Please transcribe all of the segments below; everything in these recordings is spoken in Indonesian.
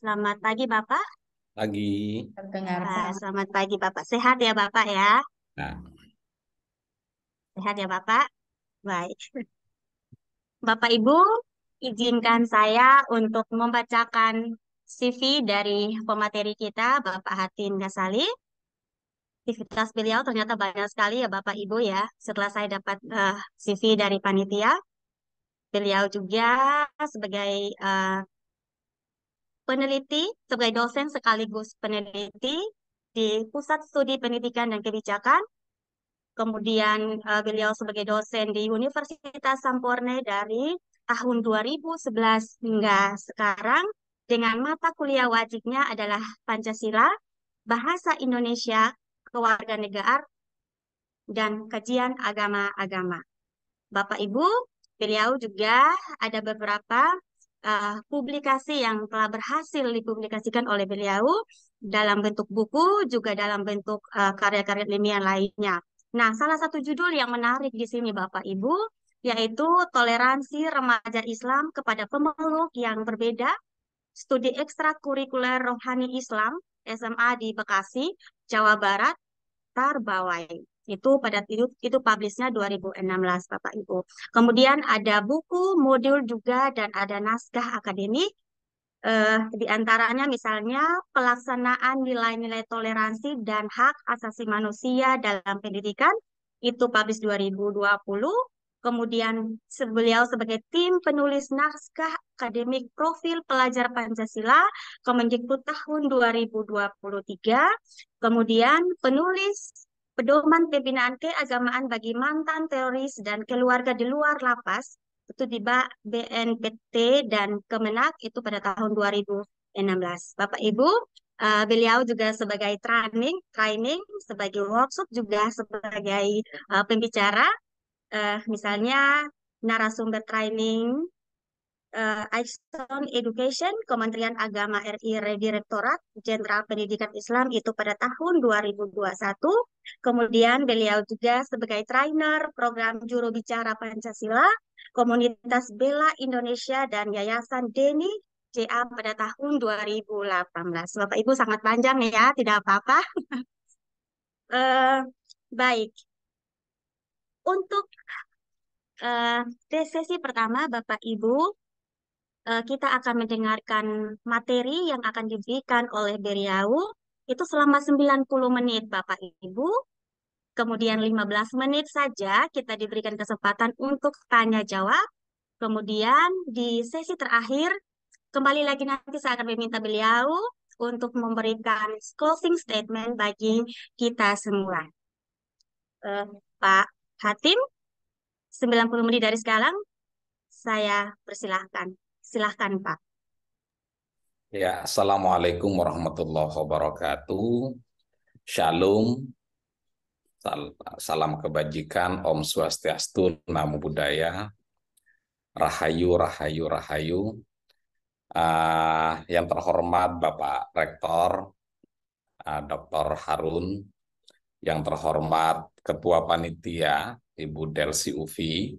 Selamat pagi Bapak. Lagi. Terdengar Pak. Selamat pagi Bapak. Sehat ya Bapak ya? Nah, Sehat ya Bapak? Baik. Bapak Ibu, izinkan saya untuk membacakan CV dari pemateri kita, Bapak Hatim Ghazali. Aktivitas beliau ternyata banyak sekali ya Bapak Ibu ya. Setelah saya dapat CV dari panitia, beliau juga sebagai peneliti, sebagai dosen sekaligus peneliti di Pusat Studi Pendidikan dan Kebijakan. Kemudian beliau sebagai dosen di Universitas Sampurna dari tahun 2011 hingga sekarang dengan mata kuliah wajibnya adalah Pancasila, Bahasa Indonesia, Kewarganegaraan, dan Kajian Agama-Agama. Bapak Ibu, beliau juga ada beberapa publikasi yang telah berhasil dipublikasikan oleh beliau dalam bentuk buku, juga dalam bentuk karya-karya ilmiah lainnya. Nah, salah satu judul yang menarik di sini Bapak Ibu, yaitu Toleransi Remaja Islam kepada Pemeluk yang Berbeda, Studi Ekstrakurikuler Rohani Islam, SMA di Bekasi, Jawa Barat, Tarbawai. Itu publishnya 2016 Bapak Ibu. Kemudian ada buku, modul juga dan ada naskah akademik. Di antaranya misalnya pelaksanaan nilai-nilai toleransi dan hak asasi manusia dalam pendidikan itu publish 2020. Kemudian beliau sebagai tim penulis naskah akademik profil pelajar Pancasila Kemendikbud tahun 2023. Kemudian penulis pedoman pembinaan keagamaan bagi mantan teroris dan keluarga di luar lapas itu di BNPT dan Kemenak itu pada tahun 2016. Bapak Ibu, beliau juga sebagai training sebagai workshop juga sebagai pembicara, misalnya narasumber training Action Education Kementerian Agama RI Direktorat Jenderal Pendidikan Islam itu pada tahun 2021. Kemudian beliau juga sebagai trainer program juru bicara Pancasila, Komunitas Bela Indonesia dan Yayasan Deni JA pada tahun 2018. Bapak Ibu sangat panjang ya, tidak apa-apa. Eh, baik, untuk sesi pertama Bapak Ibu kita akan mendengarkan materi yang akan diberikan oleh beliau itu selama 90 menit Bapak Ibu. Kemudian 15 menit saja kita diberikan kesempatan untuk tanya jawab. Kemudian di sesi terakhir kembali lagi nanti saya akan meminta beliau untuk memberikan closing statement bagi kita semua. Pak Hatim, 90 menit dari sekarang saya persilahkan. Silahkan Pak. ya, Assalamualaikum warahmatullahi wabarakatuh. Shalom, salam kebajikan, Om Swastiastu, Namo Buddhaya, Rahayu, Rahayu, Rahayu. Yang terhormat Bapak Rektor, Dr. Harun, yang terhormat Ketua Panitia, Ibu Delsi Ufi,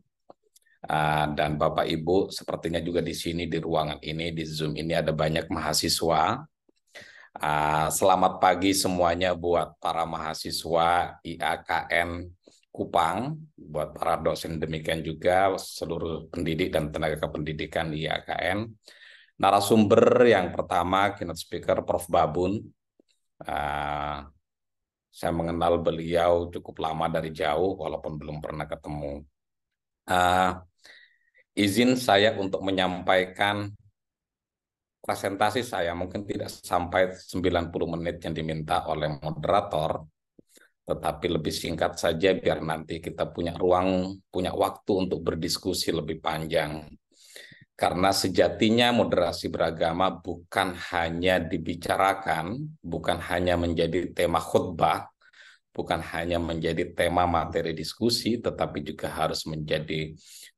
dan Bapak Ibu, sepertinya juga di sini di ruangan ini, di Zoom ini ada banyak mahasiswa. Selamat pagi semuanya buat para mahasiswa IAKN Kupang, buat para dosen demikian juga seluruh pendidik dan tenaga kependidikan di IAKN. Narasumber yang pertama, keynote speaker Prof. Babun. Saya mengenal beliau cukup lama dari jauh, walaupun belum pernah ketemu. Izin saya untuk menyampaikan presentasi saya mungkin tidak sampai 90 menit yang diminta oleh moderator, tetapi lebih singkat saja biar nanti kita punya ruang, punya waktu untuk berdiskusi lebih panjang. Karena sejatinya moderasi beragama bukan hanya dibicarakan, bukan hanya menjadi tema khutbah, bukan hanya menjadi tema materi diskusi, tetapi juga harus menjadi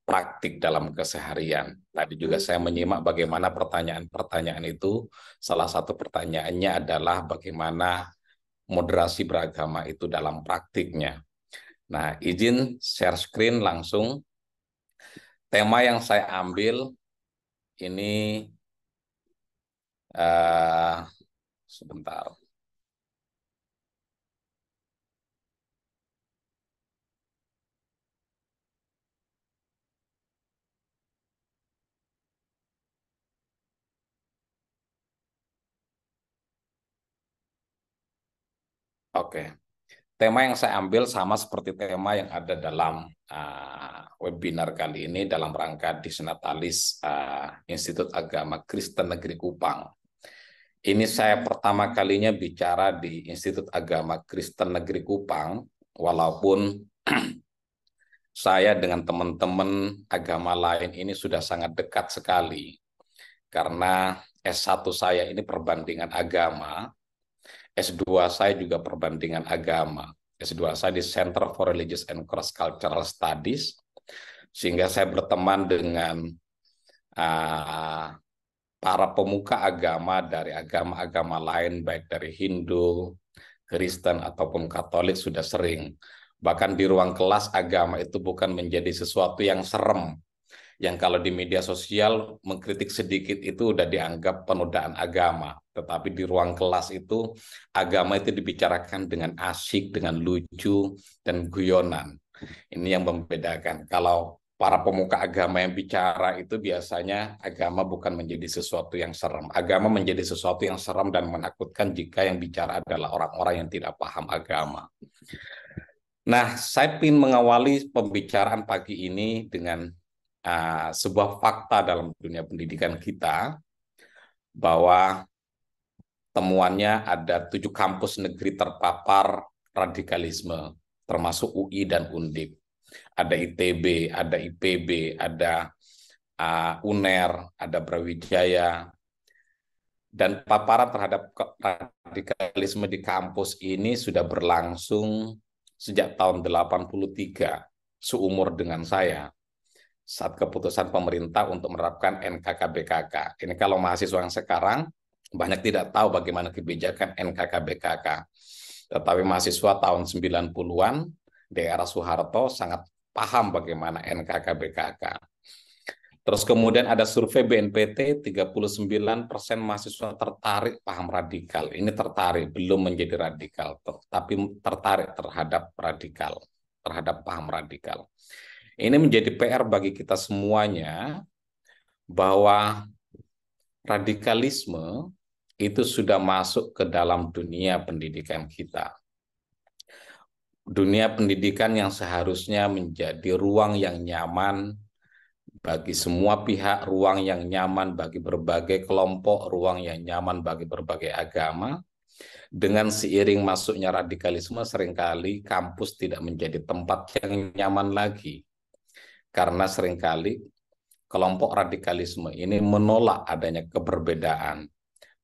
praktik dalam keseharian. Tadi juga saya menyimak bagaimana pertanyaan-pertanyaan itu. Salah satu pertanyaannya adalah bagaimana moderasi beragama itu dalam praktiknya. Nah, izin share screen langsung. Tema yang saya ambil ini Eh, sebentar. Oke. Tema yang saya ambil sama seperti tema yang ada dalam webinar kali ini dalam rangka Disnatalis Institut Agama Kristen Negeri Kupang. Ini saya pertama kalinya bicara di Institut Agama Kristen Negeri Kupang, walaupun saya dengan teman-teman agama lain ini sudah sangat dekat sekali. Karena S1 saya ini perbandingan agama, S2 saya juga perbandingan agama. S2 saya di Center for Religious and Cross Cultural Studies, sehingga saya berteman dengan uh, para pemuka agama dari agama-agama lain, baik dari Hindu, Kristen, ataupun Katolik sudah sering. Bahkan di ruang kelas agama itu bukan menjadi sesuatu yang serem, yang kalau di media sosial mengkritik sedikit itu udah dianggap penodaan agama. Tetapi di ruang kelas itu agama itu dibicarakan dengan asyik, dengan lucu, dan guyonan. Ini yang membedakan. Kalau para pemuka agama yang bicara itu biasanya agama bukan menjadi sesuatu yang serem. Agama menjadi sesuatu yang serem dan menakutkan jika yang bicara adalah orang-orang yang tidak paham agama. Nah, saya ingin mengawali pembicaraan pagi ini dengan sebuah fakta dalam dunia pendidikan kita, bahwa temuannya ada 7 kampus negeri terpapar radikalisme, termasuk UI dan Undip. Ada ITB, ada IPB, ada UNER, ada Brawijaya, dan paparan terhadap radikalisme di kampus ini sudah berlangsung sejak tahun 83, seumur dengan saya, saat keputusan pemerintah untuk menerapkan NKKBKK. Ini kalau mahasiswa yang sekarang banyak tidak tahu bagaimana kebijakan NKKBKK. Tetapi mahasiswa tahun 90-an di era Soeharto sangat paham bagaimana NKKBKK. Terus kemudian ada survei BNPT, 39% mahasiswa tertarik paham radikal. Ini tertarik, belum menjadi radikal, tapi tertarik terhadap radikal, terhadap paham radikal. Ini menjadi PR bagi kita semuanya, bahwa radikalisme itu sudah masuk ke dalam dunia pendidikan kita. Dunia pendidikan yang seharusnya menjadi ruang yang nyaman bagi semua pihak, ruang yang nyaman bagi berbagai kelompok, ruang yang nyaman bagi berbagai agama. Dengan seiring masuknya radikalisme, seringkali kampus tidak menjadi tempat yang nyaman lagi. Karena seringkali kelompok radikalisme ini menolak adanya keberbedaan.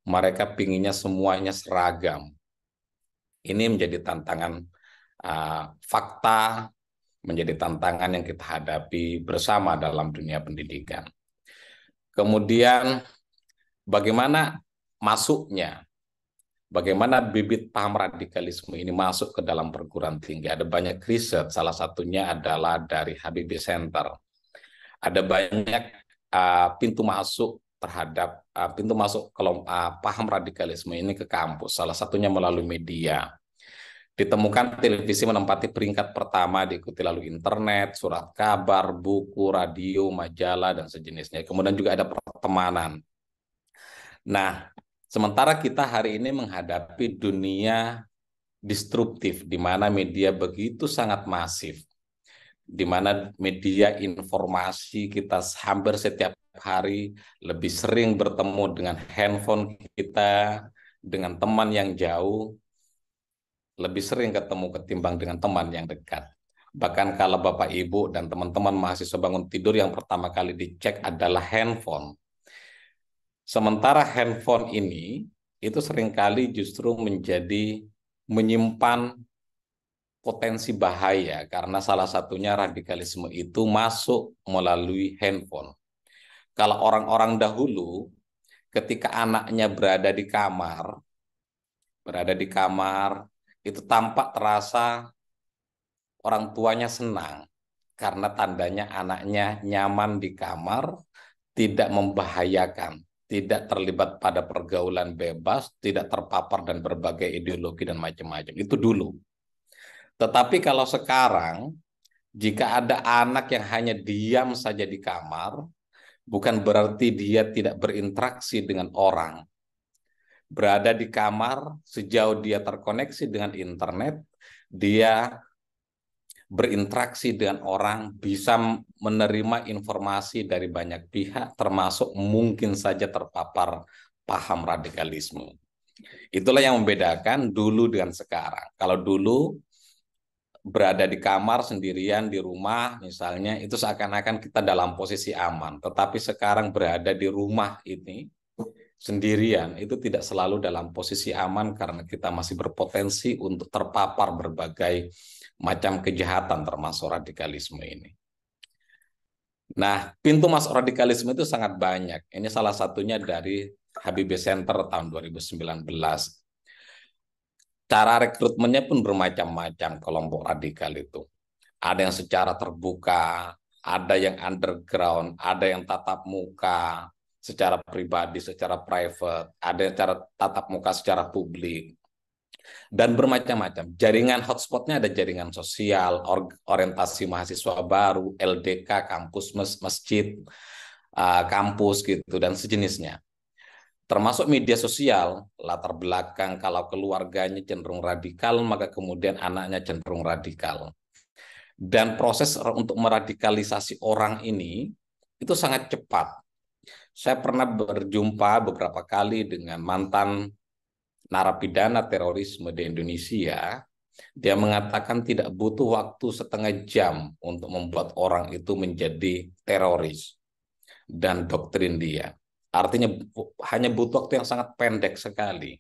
Mereka pinginnya semuanya seragam. Ini menjadi tantangan fakta, menjadi tantangan yang kita hadapi bersama dalam dunia pendidikan. Kemudian bagaimana masuknya, bagaimana bibit paham radikalisme ini masuk ke dalam perguruan tinggi. Ada banyak riset, salah satunya adalah dari Habibie Center. Ada banyak pintu masuk terhadap pintu masuk paham radikalisme ini ke kampus. Salah satunya melalui media. Ditemukan televisi menempati peringkat pertama, diikuti lalu internet, surat kabar, buku, radio, majalah, dan sejenisnya. Kemudian juga ada pertemanan. Nah, sementara kita hari ini menghadapi dunia disruptif, di mana media begitu sangat masif, di mana media informasi kita hampir setiap hari lebih sering bertemu dengan handphone kita, dengan teman yang jauh, lebih sering ketemu ketimbang dengan teman yang dekat. Bahkan kalau Bapak Ibu dan teman-teman mahasiswa bangun tidur, yang pertama kali dicek adalah handphone. Sementara handphone ini itu seringkali justru menjadi menyimpan potensi bahaya, karena salah satunya radikalisme itu masuk melalui handphone. Kalau orang-orang dahulu ketika anaknya berada di kamar, itu tampak terasa orang tuanya senang karena tandanya anaknya nyaman di kamar, tidak membahayakan. tidak terlibat pada pergaulan bebas, tidak terpapar dan berbagai ideologi dan macam-macam. Itu dulu. Tetapi kalau sekarang, jika ada anak yang hanya diam saja di kamar, bukan berarti dia tidak berinteraksi dengan orang. Berada di kamar, sejauh dia terkoneksi dengan internet, dia berinteraksi dengan orang, bisa menerima informasi dari banyak pihak, termasuk mungkin saja terpapar paham radikalisme. Itulah yang membedakan dulu dengan sekarang. Kalau dulu berada di kamar sendirian di rumah misalnya, itu seakan-akan kita dalam posisi aman. Tetapi sekarang berada di rumah ini sendirian itu tidak selalu dalam posisi aman karena kita masih berpotensi untuk terpapar berbagai macam kejahatan termasuk radikalisme ini. Nah, pintu masuk radikalisme itu sangat banyak. Ini salah satunya dari Habibie Center tahun 2019. Cara rekrutmennya pun bermacam-macam kelompok radikal itu. Ada yang secara terbuka, ada yang underground, ada yang tatap muka secara pribadi, secara private, ada yang secara tatap muka secara publik, dan bermacam-macam. Jaringan hotspotnya ada jaringan sosial, orientasi mahasiswa baru, LDK, kampus, masjid, kampus gitu, dan sejenisnya. Termasuk media sosial, latar belakang kalau keluarganya cenderung radikal, maka kemudian anaknya cenderung radikal. Dan proses untuk meradikalisasi orang ini itu sangat cepat. Saya pernah berjumpa beberapa kali dengan mantan narapidana terorisme di Indonesia. Dia mengatakan tidak butuh waktu setengah jam untuk membuat orang itu menjadi teroris dan doktrin dia. Artinya hanya butuh waktu yang sangat pendek sekali.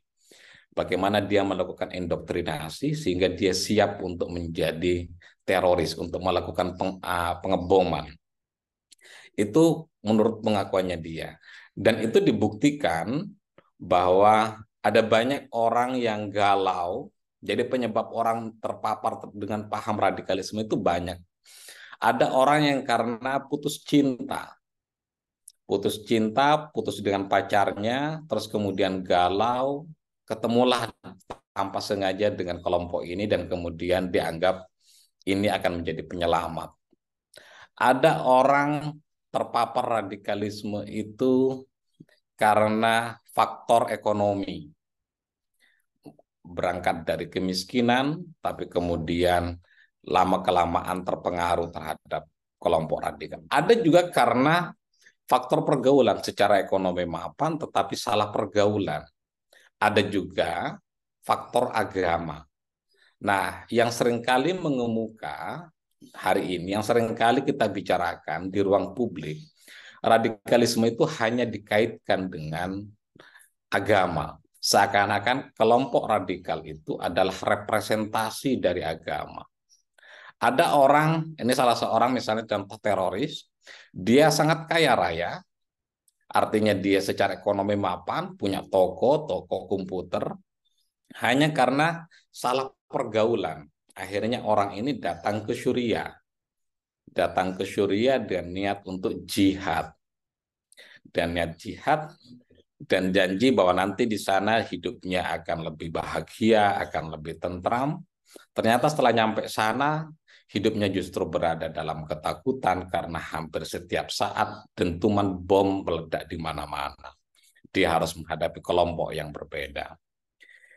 Bagaimana dia melakukan indoktrinasi sehingga dia siap untuk menjadi teroris, untuk melakukan pengeboman. Itu menurut pengakuannya dia. Dan itu dibuktikan bahwa ada banyak orang yang galau, jadi penyebab orang terpapar dengan paham radikalisme itu banyak. Ada orang yang karena putus cinta, putus dengan pacarnya, terus kemudian galau, ketemulah tanpa sengaja dengan kelompok ini dan kemudian dianggap ini akan menjadi penyelamat. Ada orang terpapar radikalisme itu karena faktor ekonomi. Berangkat dari kemiskinan, tapi kemudian lama-kelamaan terpengaruh terhadap kelompok radikal. Ada juga karena faktor pergaulan, secara ekonomi mapan, tetapi salah pergaulan. Ada juga faktor agama. Nah, yang seringkali mengemuka hari ini, yang seringkali kita bicarakan di ruang publik, radikalisme itu hanya dikaitkan dengan agama. Seakan-akan kelompok radikal itu adalah representasi dari agama. Ada orang, ini salah seorang misalnya contoh teroris, dia sangat kaya raya, artinya dia secara ekonomi mapan, punya toko komputer, hanya karena salah pergaulan. Akhirnya orang ini datang ke Syria. Datang ke Syria dan niat untuk jihad. Dan niat jihad dan janji bahwa nanti di sana hidupnya akan lebih bahagia, akan lebih tentram. Ternyata setelah nyampe sana, hidupnya justru berada dalam ketakutan karena hampir setiap saat dentuman bom meledak di mana-mana. Dia harus menghadapi kelompok yang berbeda.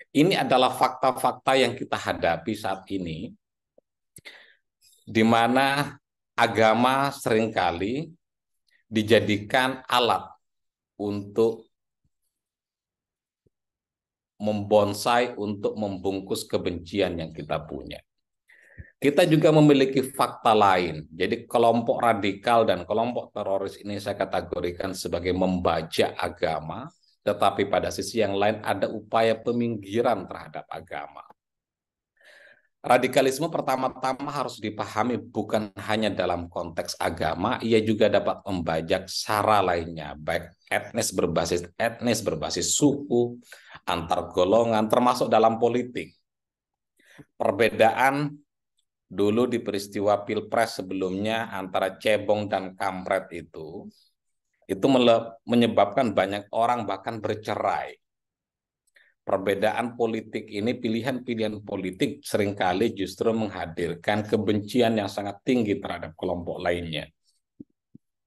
Ini adalah fakta-fakta yang kita hadapi saat ini, di mana agama seringkali dijadikan alat untuk membonsai, untuk membungkus kebencian yang kita punya. Kita juga memiliki fakta lain. Jadi kelompok radikal dan kelompok teroris ini saya kategorikan sebagai membajak agama, tetapi pada sisi yang lain ada upaya peminggiran terhadap agama. Radikalisme pertama-tama harus dipahami bukan hanya dalam konteks agama, ia juga dapat membajak sara lainnya, baik etnis berbasis suku, antar golongan, termasuk dalam politik. Perbedaan dulu di peristiwa Pilpres sebelumnya antara cebong dan kampret itu itu menyebabkan banyak orang bahkan bercerai. Perbedaan politik ini, pilihan-pilihan politik seringkali justru menghadirkan kebencian yang sangat tinggi terhadap kelompok lainnya.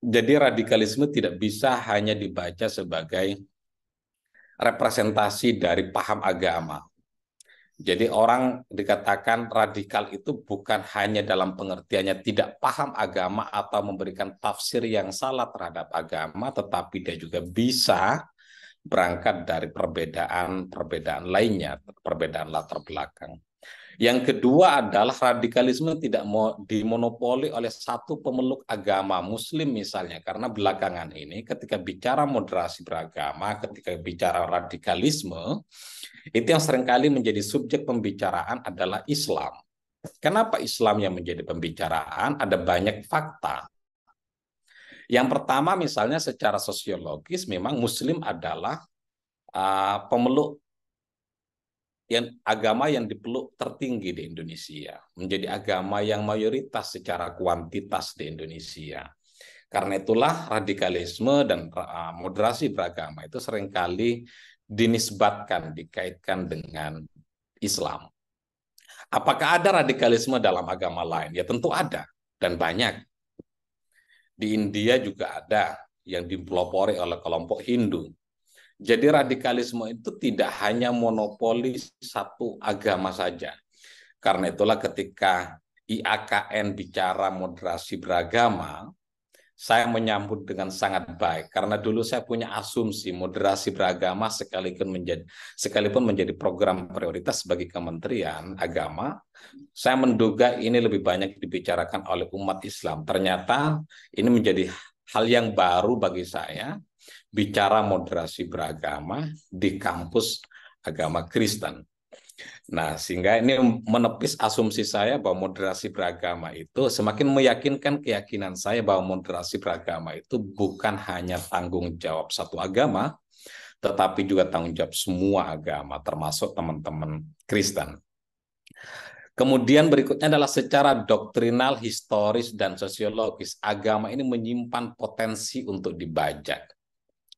Jadi radikalisme tidak bisa hanya dibaca sebagai representasi dari paham agama. Jadi orang dikatakan radikal itu bukan hanya dalam pengertiannya tidak paham agama atau memberikan tafsir yang salah terhadap agama, tetapi dia juga bisa berangkat dari perbedaan lainnya, perbedaan latar belakang. Yang kedua adalah radikalisme tidak mau dimonopoli oleh satu pemeluk agama Muslim misalnya, karena belakangan ini ketika bicara moderasi beragama, ketika bicara radikalisme, itu yang seringkali menjadi subjek pembicaraan adalah Islam. Kenapa Islam yang menjadi pembicaraan? Ada banyak fakta. Yang pertama misalnya secara sosiologis memang Muslim adalah pemeluk agama yang dipeluk tertinggi di Indonesia, menjadi agama yang mayoritas secara kuantitas di Indonesia. Karena itulah radikalisme dan moderasi beragama itu seringkali dinisbatkan, dikaitkan dengan Islam. Apakah ada radikalisme dalam agama lain? Ya tentu ada, dan banyak. Di India juga ada yang dipelopori oleh kelompok Hindu. Jadi radikalisme itu tidak hanya monopoli satu agama saja. Karena itulah ketika IAKN bicara moderasi beragama, saya menyambut dengan sangat baik. Karena dulu saya punya asumsi moderasi beragama sekalipun menjadi program prioritas bagi Kementerian Agama, saya menduga ini lebih banyak dibicarakan oleh umat Islam. Ternyata ini menjadi hal yang baru bagi saya, bicara moderasi beragama di kampus agama Kristen. Nah, sehingga ini menepis asumsi saya bahwa moderasi beragama itu semakin meyakinkan keyakinan saya bahwa moderasi beragama itu bukan hanya tanggung jawab satu agama, tetapi juga tanggung jawab semua agama, termasuk teman-teman Kristen. Kemudian berikutnya adalah secara doktrinal, historis, dan sosiologis. Agama ini menyimpan potensi untuk dibajak.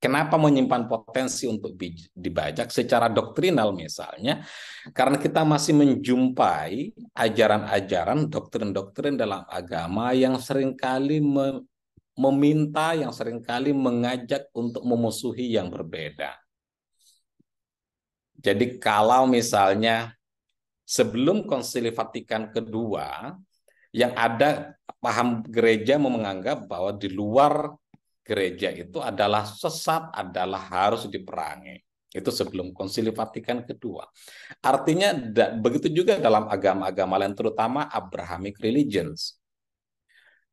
Kenapa menyimpan potensi untuk dibajak? Secara doktrinal misalnya, karena kita masih menjumpai ajaran-ajaran, doktrin-doktrin dalam agama yang seringkali meminta, yang seringkali mengajak untuk memusuhi yang berbeda. Jadi kalau misalnya sebelum Konsili Vatikan kedua, yang ada paham gereja menganggap bahwa di luar gereja itu adalah sesat, adalah harus diperangi. Itu sebelum Konsili Vatikan kedua. Artinya begitu juga dalam agama-agama lain, terutama Abrahamic religions.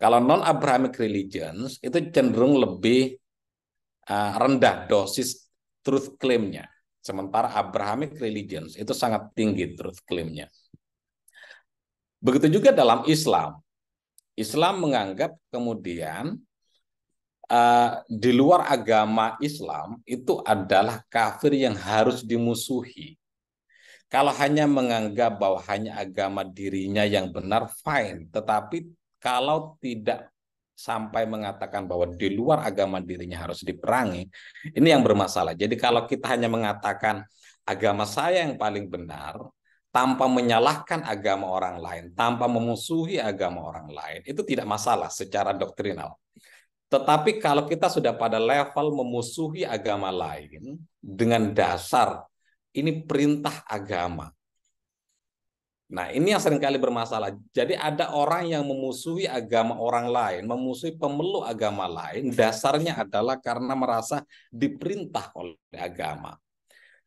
Kalau non-Abrahamic religions itu cenderung lebih rendah dosis truth claim-nya. Sementara Abrahamic religions itu sangat tinggi truth claim-nya. Begitu juga dalam Islam. Islam menganggap kemudian di luar agama Islam itu adalah kafir yang harus dimusuhi. Kalau hanya menganggap bahwa hanya agama dirinya yang benar, fine. Tetapi kalau tidak sampai mengatakan bahwa di luar agama dirinya harus diperangi, ini yang bermasalah. Jadi kalau kita hanya mengatakan agama saya yang paling benar, tanpa menyalahkan agama orang lain, tanpa memusuhi agama orang lain, itu tidak masalah secara doktrinal. Tetapi kalau kita sudah pada level memusuhi agama lain dengan dasar ini perintah agama. Nah, ini yang seringkali bermasalah. Jadi ada orang yang memusuhi agama orang lain, memusuhi pemeluk agama lain, dasarnya adalah karena merasa diperintah oleh agama.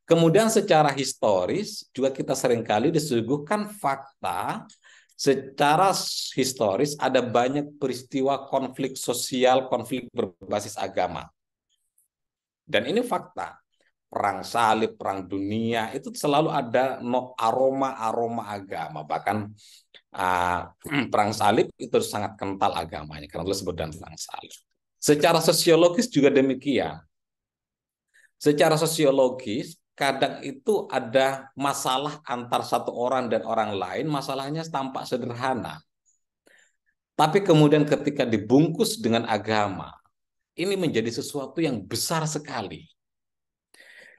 Kemudian secara historis juga kita seringkali disuguhkan fakta. Secara historis ada banyak peristiwa konflik sosial, konflik berbasis agama. Dan ini fakta. Perang salib, perang dunia, itu selalu ada aroma-aroma agama. Bahkan perang salib itu sangat kental agamanya, karena itu disebut dan perang salib. Secara sosiologis juga demikian. Secara sosiologis, kadang itu ada masalah antar satu orang dan orang lain, masalahnya tampak sederhana. Tapi kemudian ketika dibungkus dengan agama, ini menjadi sesuatu yang besar sekali.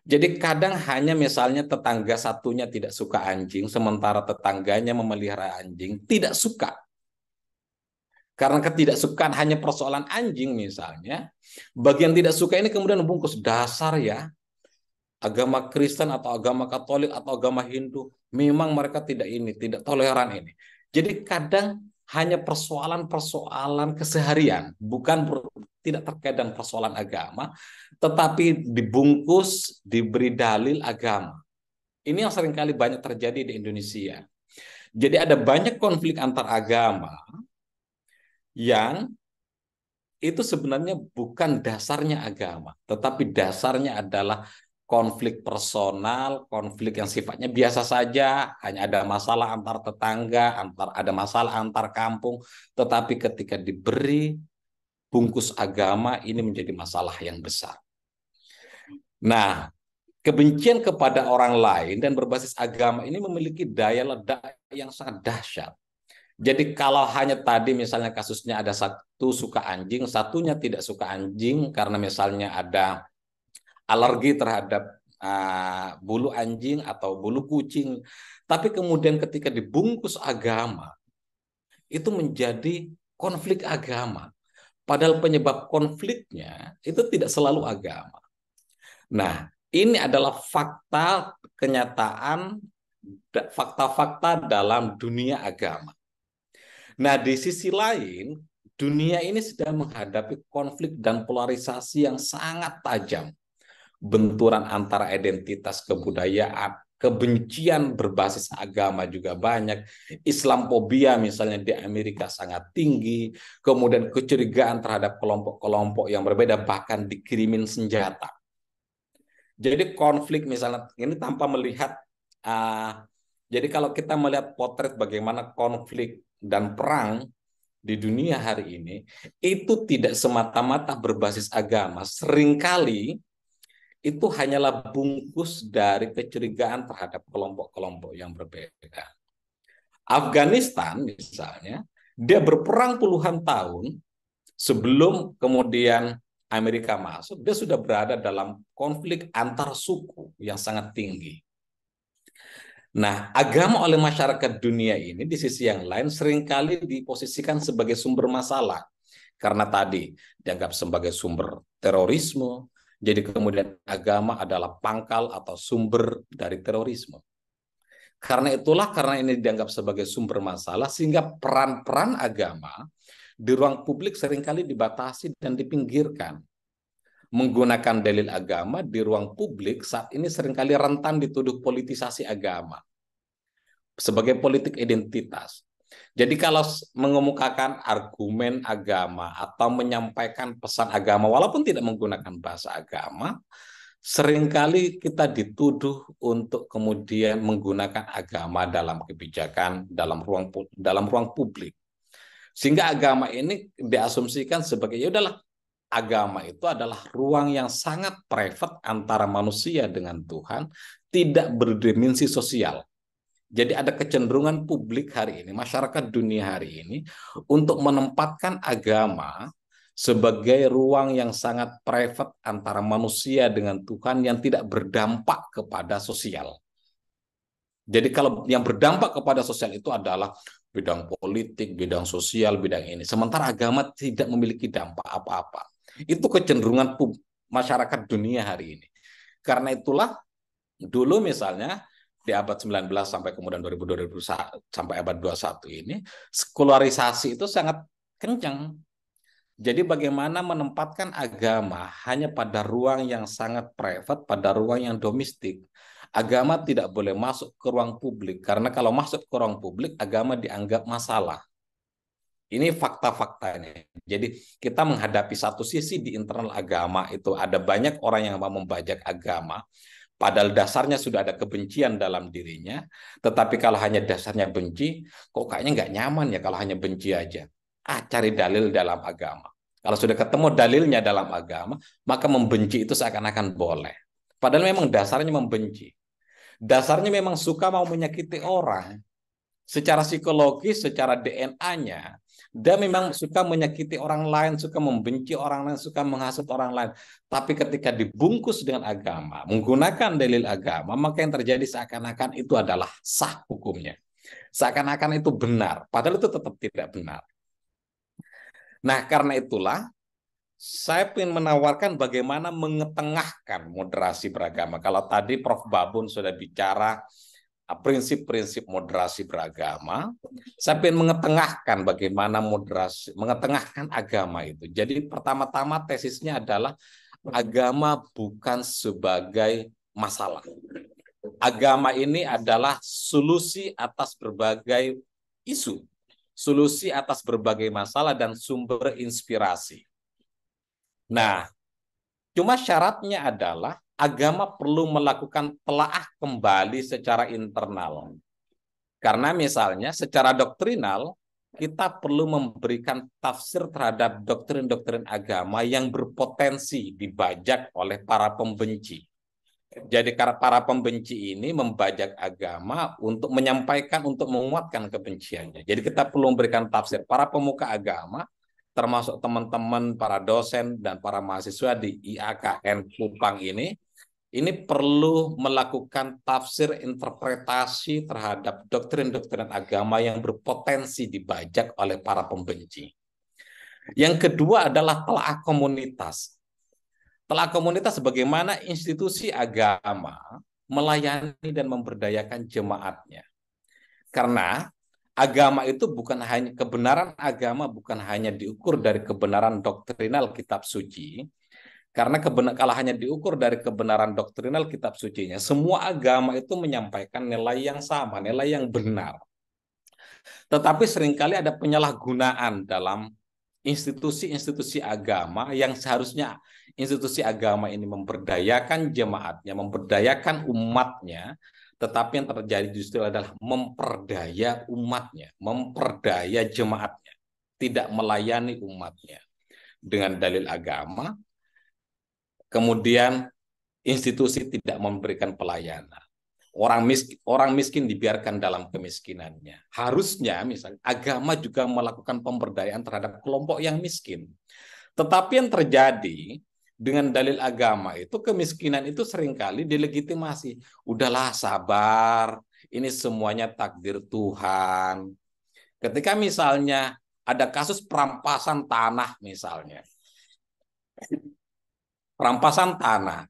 Jadi kadang hanya misalnya tetangga satunya tidak suka anjing, sementara tetangganya memelihara anjing, tidak suka. Karena ketidaksukaan hanya persoalan anjing misalnya, bagian tidak suka ini kemudian membungkus dasar ya, agama Kristen atau agama Katolik atau agama Hindu, memang mereka tidak ini, tidak toleran ini. Jadi kadang hanya persoalan-persoalan keseharian, bukan tidak terkait dengan persoalan agama, tetapi dibungkus, diberi dalil agama. Ini yang seringkali banyak terjadi di Indonesia. Jadi ada banyak konflik antar agama yang itu sebenarnya bukan dasarnya agama, tetapi dasarnya adalah konflik personal, konflik yang sifatnya biasa saja, hanya ada masalah antar tetangga, ada masalah antar kampung, tetapi ketika diberi bungkus agama, ini menjadi masalah yang besar. Nah, kebencian kepada orang lain dan berbasis agama ini memiliki daya ledak yang sangat dahsyat. Jadi kalau hanya tadi misalnya kasusnya ada satu suka anjing, satunya tidak suka anjing karena misalnya ada alergi terhadap bulu anjing atau bulu kucing. Tapi kemudian ketika dibungkus agama, itu menjadi konflik agama. Padahal penyebab konfliknya itu tidak selalu agama. Nah, ini adalah fakta kenyataan, fakta-fakta dalam dunia agama. Nah, di sisi lain, dunia ini sedang menghadapi konflik dan polarisasi yang sangat tajam. Benturan antara identitas kebudayaan, kebencian berbasis agama juga banyak, Islamophobia misalnya di Amerika sangat tinggi, kemudian kecurigaan terhadap kelompok-kelompok yang berbeda, bahkan dikirimin senjata. Jadi konflik misalnya, ini tanpa melihat, jadi kalau kita melihat potret bagaimana konflik dan perang di dunia hari ini, itu tidak semata-mata berbasis agama. Seringkali itu hanyalah bungkus dari kecurigaan terhadap kelompok-kelompok yang berbeda. Afghanistan misalnya, dia berperang puluhan tahun sebelum kemudian Amerika masuk, dia sudah berada dalam konflik antar suku yang sangat tinggi. Nah, agama oleh masyarakat dunia ini di sisi yang lain seringkali diposisikan sebagai sumber masalah. Karena tadi dianggap sebagai sumber terorisme, jadi kemudian agama adalah pangkal atau sumber dari terorisme. Karena itulah, karena ini dianggap sebagai sumber masalah, sehingga peran-peran agama di ruang publik seringkali dibatasi dan dipinggirkan. Menggunakan dalil agama di ruang publik saat ini seringkali rentan dituduh politisasi agama sebagai politik identitas. Jadi kalau mengemukakan argumen agama atau menyampaikan pesan agama walaupun tidak menggunakan bahasa agama, seringkali kita dituduh untuk kemudian menggunakan agama dalam kebijakan dalam ruang publik. Sehingga agama ini diasumsikan sebagai ya udahlah, agama itu adalah ruang yang sangat private antara manusia dengan Tuhan, tidak berdimensi sosial. Jadi ada kecenderungan publik hari ini, masyarakat dunia hari ini, untuk menempatkan agama sebagai ruang yang sangat private antara manusia dengan Tuhan yang tidak berdampak kepada sosial. Jadi kalau yang berdampak kepada sosial itu adalah bidang politik, bidang sosial, bidang ini. Sementara agama tidak memiliki dampak apa-apa. Itu kecenderungan masyarakat dunia hari ini. Karena itulah dulu misalnya di abad 19 sampai kemudian 2000 sampai abad 21 ini, sekularisasi itu sangat kencang. Jadi bagaimana menempatkan agama hanya pada ruang yang sangat private, pada ruang yang domestik. Agama tidak boleh masuk ke ruang publik, karena kalau masuk ke ruang publik, agama dianggap masalah. Ini fakta-faktanya. Jadi kita menghadapi satu sisi di internal agama itu ada banyak orang yang mau membajak agama, padahal dasarnya sudah ada kebencian dalam dirinya, tetapi kalau hanya dasarnya benci, kok kayaknya nggak nyaman ya kalau hanya benci aja. Cari dalil dalam agama. Kalau sudah ketemu dalilnya dalam agama, maka membenci itu seakan-akan boleh. Padahal memang dasarnya membenci. Dasarnya memang suka mau menyakiti orang. Secara psikologis, secara DNA-nya, Dia memang suka menyakiti orang lain, suka membenci orang lain, suka menghasut orang lain. Tapi ketika dibungkus dengan agama, menggunakan dalil agama, maka yang terjadi seakan-akan itu adalah sah hukumnya. Seakan-akan itu benar, padahal itu tetap tidak benar. Nah, karena itulah saya ingin menawarkan bagaimana mengetengahkan moderasi beragama. Kalau tadi Prof. Babun sudah bicara prinsip-prinsip moderasi beragama, saya ingin mengetengahkan bagaimana moderasi, mengetengahkan agama itu. Jadi pertama-tama tesisnya adalah agama bukan sebagai masalah. Agama ini adalah solusi atas berbagai isu, solusi atas berbagai masalah dan sumber inspirasi. Nah, cuma syaratnya adalah agama perlu melakukan telaah kembali secara internal. Karena misalnya secara doktrinal, kita perlu memberikan tafsir terhadap doktrin-doktrin agama yang berpotensi dibajak oleh para pembenci. Jadi karena para pembenci ini membajak agama untuk menyampaikan, untuk menguatkan kebenciannya. Jadi kita perlu memberikan tafsir. Para pemuka agama, termasuk teman-teman, para dosen, dan para mahasiswa di IAKN Kupang ini perlu melakukan tafsir interpretasi terhadap doktrin-doktrin agama yang berpotensi dibajak oleh para pembenci. Yang kedua adalah telaah komunitas. Telaah komunitas bagaimana institusi agama melayani dan memberdayakan jemaatnya. Karena agama itu bukan hanya, kebenaran agama bukan hanya diukur dari kebenaran doktrinal kitab suci. Karena kalau hanya diukur dari kebenaran doktrinal kitab sucinya, semua agama itu menyampaikan nilai yang sama, nilai yang benar. Tetapi seringkali ada penyalahgunaan dalam institusi-institusi agama yang seharusnya institusi agama ini memberdayakan jemaatnya, memberdayakan umatnya, tetapi yang terjadi justru adalah memperdaya umatnya, memperdaya jemaatnya, tidak melayani umatnya dengan dalil agama, kemudian institusi tidak memberikan pelayanan. Orang miskin dibiarkan dalam kemiskinannya. Harusnya misalnya agama juga melakukan pemberdayaan terhadap kelompok yang miskin. Tetapi yang terjadi dengan dalil agama itu, kemiskinan itu seringkali dilegitimasi. Udahlah, sabar, ini semuanya takdir Tuhan. Ketika misalnya ada kasus perampasan tanah misalnya. Perampasan tanah.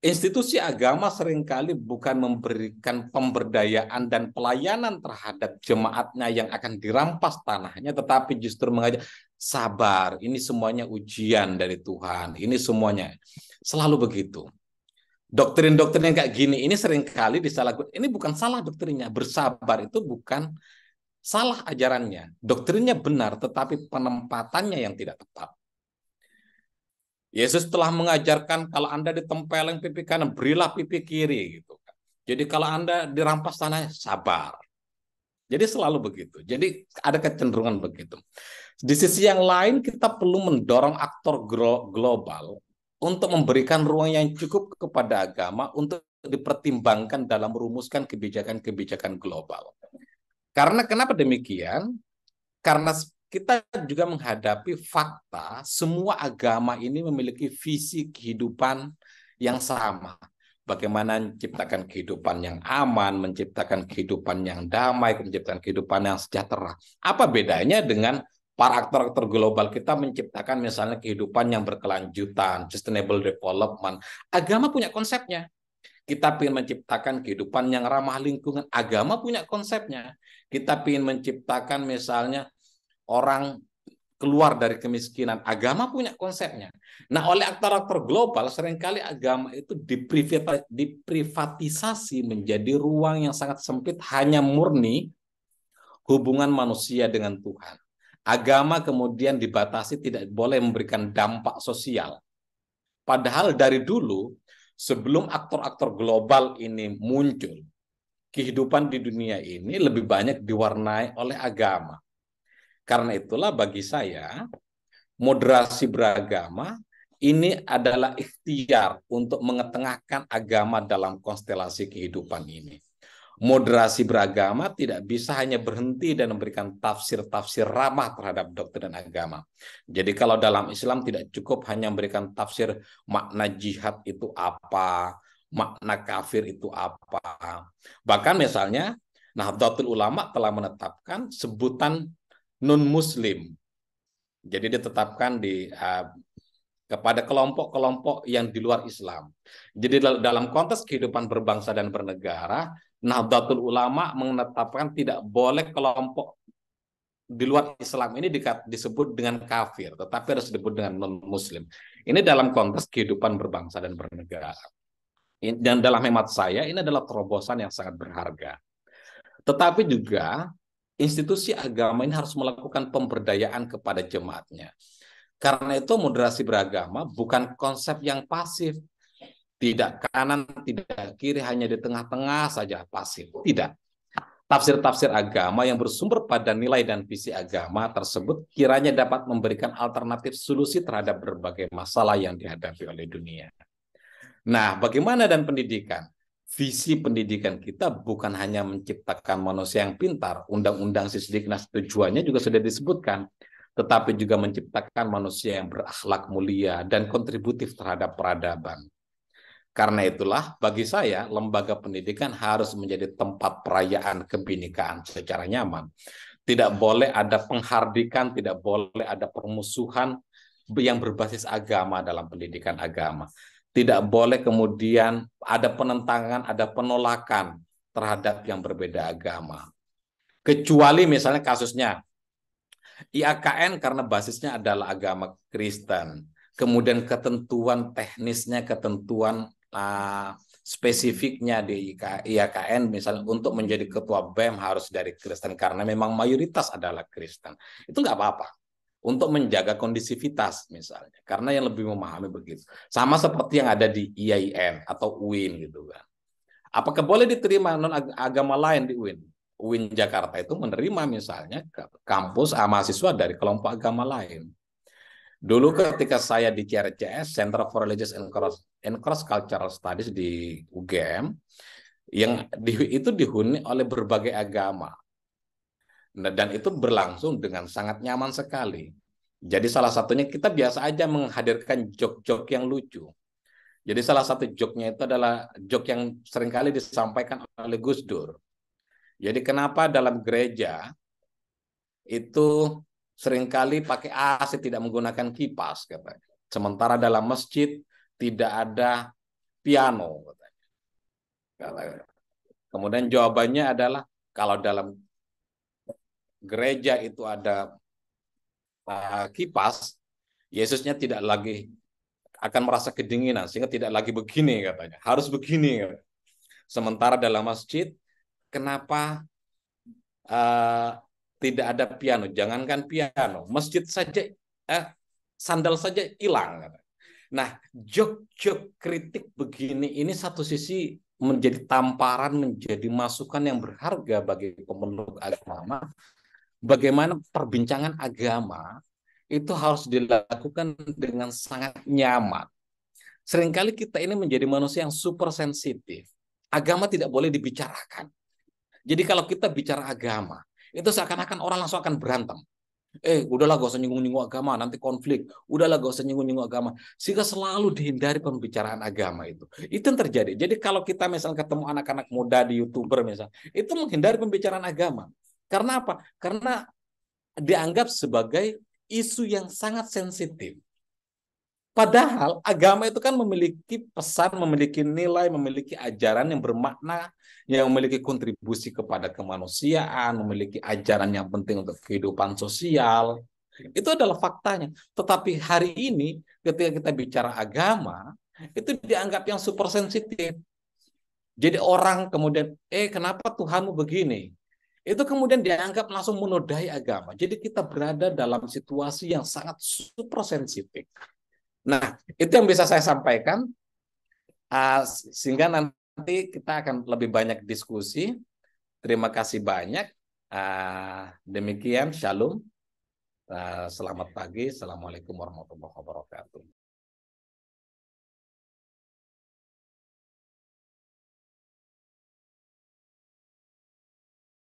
Institusi agama seringkali bukan memberikan pemberdayaan dan pelayanan terhadap jemaatnya yang akan dirampas tanahnya, tetapi justru mengajak sabar, ini semuanya ujian dari Tuhan, ini semuanya. Selalu begitu. Doktrin-doktrin yang kayak gini, ini seringkali disalahgunakan. Ini bukan salah doktrinnya, bersabar itu bukan salah ajarannya. Doktrinnya benar, tetapi penempatannya yang tidak tepat. Yesus telah mengajarkan kalau Anda ditempeleng pipi kanan, berilah pipi kiri gitu. Jadi kalau Anda dirampas tanah, sabar. Jadi selalu begitu. Jadi ada kecenderungan begitu. Di sisi yang lain kita perlu mendorong aktor global untuk memberikan ruang yang cukup kepada agama untuk dipertimbangkan dalam merumuskan kebijakan-kebijakan global. Karena kenapa demikian? Karena kita juga menghadapi fakta semua agama ini memiliki visi kehidupan yang sama. Bagaimana menciptakan kehidupan yang aman, menciptakan kehidupan yang damai, menciptakan kehidupan yang sejahtera. Apa bedanya dengan para aktor-aktor global kita menciptakan misalnya kehidupan yang berkelanjutan, sustainable development. Agama punya konsepnya. Kita ingin menciptakan kehidupan yang ramah lingkungan. Agama punya konsepnya. Kita ingin menciptakan misalnya orang keluar dari kemiskinan. Agama punya konsepnya. Nah, oleh aktor-aktor global, seringkali agama itu diprivatisasi menjadi ruang yang sangat sempit, hanya murni hubungan manusia dengan Tuhan. Agama kemudian dibatasi tidak boleh memberikan dampak sosial. Padahal dari dulu, sebelum aktor-aktor global ini muncul, kehidupan di dunia ini lebih banyak diwarnai oleh agama. Karena itulah bagi saya, moderasi beragama ini adalah ikhtiar untuk mengetengahkan agama dalam konstelasi kehidupan ini. Moderasi beragama tidak bisa hanya berhenti dan memberikan tafsir-tafsir ramah terhadap doktrin agama. Jadi kalau dalam Islam tidak cukup hanya memberikan tafsir makna jihad itu apa, makna kafir itu apa. Bahkan misalnya Nahdlatul Ulama telah menetapkan sebutan non-muslim. Jadi ditetapkan kepada kelompok-kelompok yang di luar Islam. Jadi dalam konteks kehidupan berbangsa dan bernegara, Nahdlatul Ulama menetapkan tidak boleh kelompok di luar Islam ini disebut dengan kafir, tetapi harus disebut dengan non-muslim. Ini dalam konteks kehidupan berbangsa dan bernegara. Dan dalam hemat saya, ini adalah terobosan yang sangat berharga. Tetapi juga, institusi agama ini harus melakukan pemberdayaan kepada jemaatnya. Karena itu moderasi beragama bukan konsep yang pasif. Tidak kanan, tidak kiri, hanya di tengah-tengah saja pasif. Tidak. Tafsir-tafsir agama yang bersumber pada nilai dan visi agama tersebut kiranya dapat memberikan alternatif solusi terhadap berbagai masalah yang dihadapi oleh dunia. Nah, bagaimana dan pendidikan? Visi pendidikan kita bukan hanya menciptakan manusia yang pintar. Undang-undang Sisdiknas tujuannya juga sudah disebutkan, tetapi juga menciptakan manusia yang berakhlak mulia dan kontributif terhadap peradaban. Karena itulah, bagi saya, lembaga pendidikan harus menjadi tempat perayaan kebinekaan secara nyaman. Tidak boleh ada penghardikan, tidak boleh ada permusuhan yang berbasis agama dalam pendidikan agama. Tidak boleh kemudian ada penentangan, ada penolakan terhadap yang berbeda agama. Kecuali misalnya kasusnya IAKN karena basisnya adalah agama Kristen. Kemudian ketentuan teknisnya, ketentuan spesifiknya di IAKN misalnya untuk menjadi ketua BEM harus dari Kristen karena memang mayoritas adalah Kristen. Itu nggak apa-apa. Untuk menjaga kondisivitas misalnya. Karena yang lebih memahami begitu. Sama seperti yang ada di IAIN atau UIN gitu kan. Apakah boleh diterima non agama lain di UIN? UIN Jakarta itu menerima misalnya kampus mahasiswa dari kelompok agama lain. Dulu ketika saya di CRCS, Center for Religious and Cross Cultural Studies di UGM, itu dihuni oleh berbagai agama. Dan itu berlangsung dengan sangat nyaman sekali. Jadi salah satunya kita biasa aja menghadirkan jok-jok yang lucu. Jadi salah satu joknya itu adalah jok yang seringkali disampaikan oleh Gus Dur. Jadi kenapa dalam gereja itu seringkali pakai AC tidak menggunakan kipas katanya. Sementara dalam masjid tidak ada piano katanya. Kemudian jawabannya adalah kalau dalam gereja itu ada kipas, Yesusnya tidak lagi akan merasa kedinginan sehingga tidak lagi begini katanya. Harus begini. Katanya. Sementara dalam masjid, kenapa tidak ada piano? Jangankan piano, masjid saja sandal saja hilang. Nah, jok-jok kritik begini ini satu sisi menjadi tamparan, menjadi masukan yang berharga bagi pemeluk agama. Bagaimana perbincangan agama itu harus dilakukan dengan sangat nyaman. Seringkali kita ini menjadi manusia yang super sensitif. Agama tidak boleh dibicarakan. Jadi kalau kita bicara agama, itu seakan-akan orang langsung akan berantem. Udahlah gak usah nyinggung-nyinggung agama, nanti konflik. Udahlah gak usah nyinggung-nyinggung agama. Sehingga selalu dihindari pembicaraan agama itu. Itu yang terjadi. Jadi kalau kita misalnya ketemu anak-anak muda di YouTuber misalnya, itu menghindari pembicaraan agama. Karena apa? Karena dianggap sebagai isu yang sangat sensitif. Padahal agama itu kan memiliki pesan, memiliki nilai, memiliki ajaran yang bermakna, yang memiliki kontribusi kepada kemanusiaan, memiliki ajaran yang penting untuk kehidupan sosial. Itu adalah faktanya. Tetapi hari ini ketika kita bicara agama, itu dianggap yang super sensitif. Jadi orang kemudian, kenapa Tuhanmu begini? Itu kemudian dianggap langsung menodai agama. Jadi kita berada dalam situasi yang sangat super sensitif. Nah, itu yang bisa saya sampaikan, sehingga nanti kita akan lebih banyak diskusi. Terima kasih banyak. Demikian, shalom. Selamat pagi. Assalamualaikum warahmatullahi wabarakatuh.